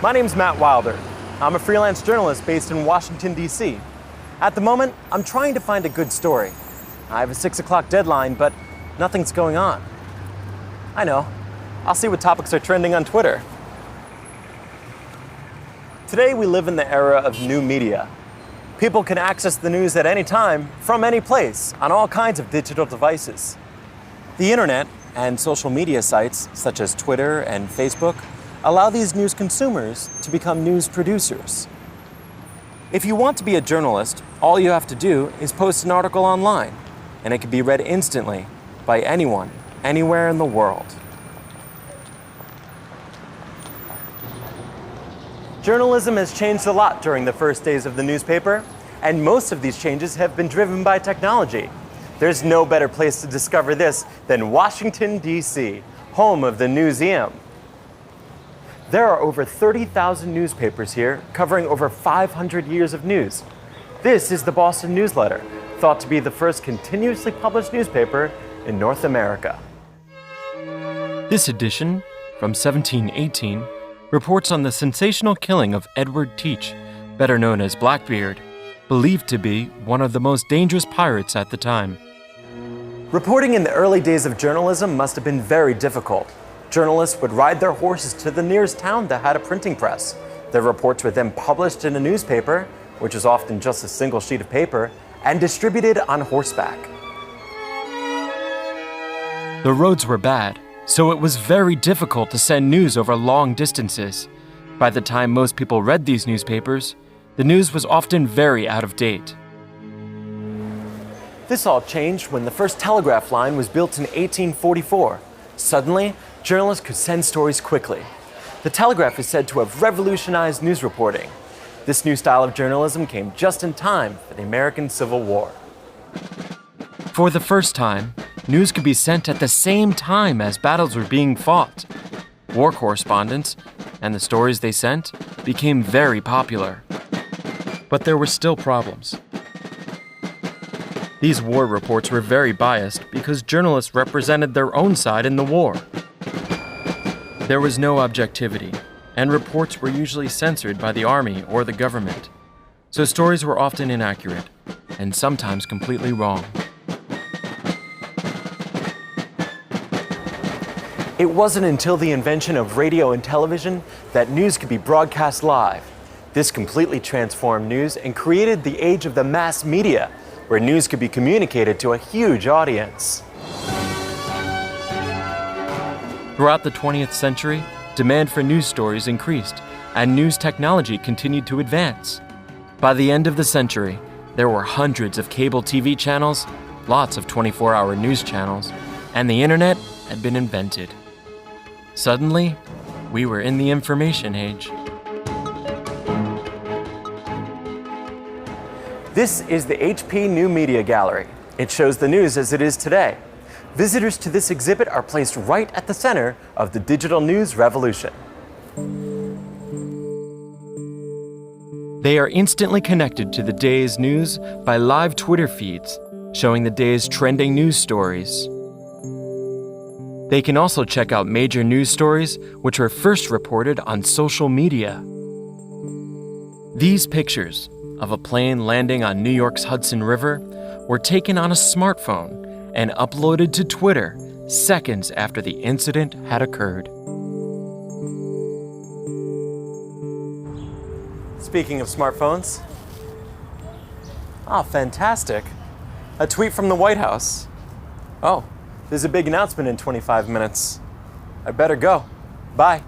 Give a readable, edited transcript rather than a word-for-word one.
My name's Matt Wilder. I'm a freelance journalist based in Washington, D.C. At the moment, I'm trying to find a good story. I have a 6 o'clock deadline, but nothing's going on. I know. I'll see what topics are trending on Twitter. Today, we live in the era of new media. People can access the news at any time, from any place, on all kinds of digital devices. The internet and social media sites, such as Twitter and Facebook, allow these news consumers to become news producers. If you want to be a journalist, all you have to do is post an article online, and it can be read instantly by anyone, anywhere in the world. Journalism has changed a lot during the first days of the newspaper, and most of these changes have been driven by technology. There's no better place to discover this than Washington, D.C., home of the Newseum. There are over 30,000 newspapers here, covering over 500 years of news. This is the Boston Newsletter, thought to be the first continuously published newspaper in North America. This edition, from 1718, reports on the sensational killing of Edward Teach, better known as Blackbeard, believed to be one of the most dangerous pirates at the time. Reporting in the early days of journalism must have been very difficult. Journalists would ride their horses to the nearest town that had a printing press. Their reports were then published in a newspaper, which was often just a single sheet of paper, and distributed on horseback. The roads were bad, so it was very difficult to send news over long distances. By the time most people read these newspapers, the news was often very out of date. This all changed when the first telegraph line was built in 1844. Suddenly, journalists could send stories quickly. The telegraph is said to have revolutionized news reporting. This new style of journalism came just in time for the American Civil War. For the first time, news could be sent at the same time as battles were being fought. War correspondents, and the stories they sent, became very popular. But there were still problems. These war reports were very biased because journalists represented their own side in the war. There was no objectivity, and reports were usually censored by the army or the government. So stories were often inaccurate, and sometimes completely wrong. It wasn't until the invention of radio and television that news could be broadcast live. This completely transformed news and created the age of the mass media, where news could be communicated to a huge audience. Throughout the 20th century, demand for news stories increased, and news technology continued to advance. By the end of the century, there were hundreds of cable TV channels, lots of 24-hour news channels, and the internet had been invented. Suddenly, we were in the information age. This is the HP New Media Gallery. It shows the news as it is today. Visitors to this exhibit are placed right at the center of the digital news revolution. They are instantly connected to the day's news by live Twitter feeds, showing the day's trending news stories. They can also check out major news stories which were first reported on social media. These pictures of a plane landing on New York's Hudson River were taken on a smartphone and uploaded to Twitter seconds after the incident had occurred. Speaking of smartphones, fantastic. A tweet from the White House. Oh, there's a big announcement in 25 minutes. I better go. Bye.